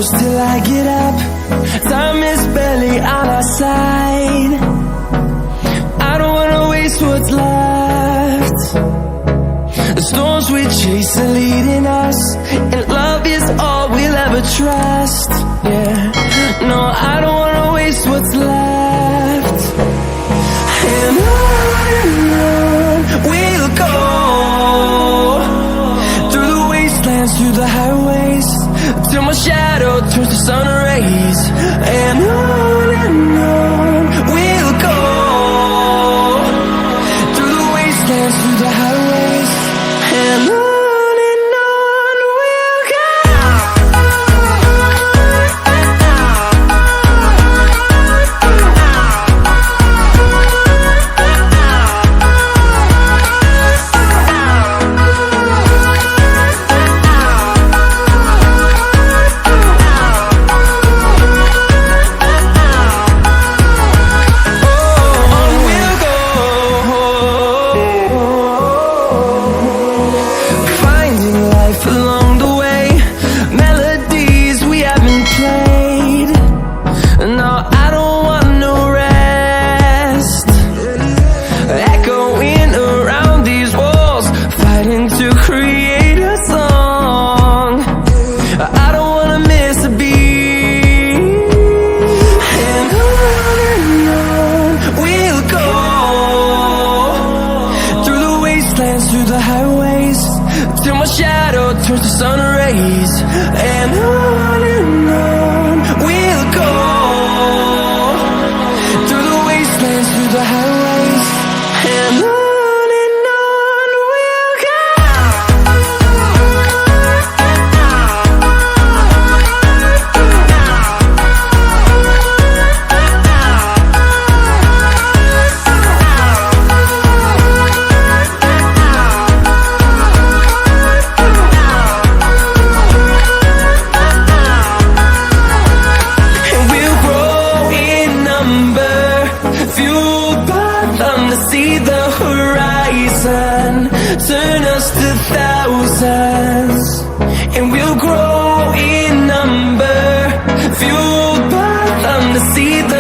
close till I get up. Time is barely on our side. I don't wanna waste what's left. The storms we chase are leading us, and love is all we'll ever trust. Yeah, no, I don't wanna waste what's left. And on we'll go, through the wastelands, through the highways, till my shadow turns to sun rays. And on we'll go, through the wastelands, through the highways, and on we'll go. Through the highways, till my shadow turns to sun rays. And on we'll go, through the wastelands, through the highways, and on we'll go. See the horizon, turn us to thousands, and we'll grow in number, fueled by them to see the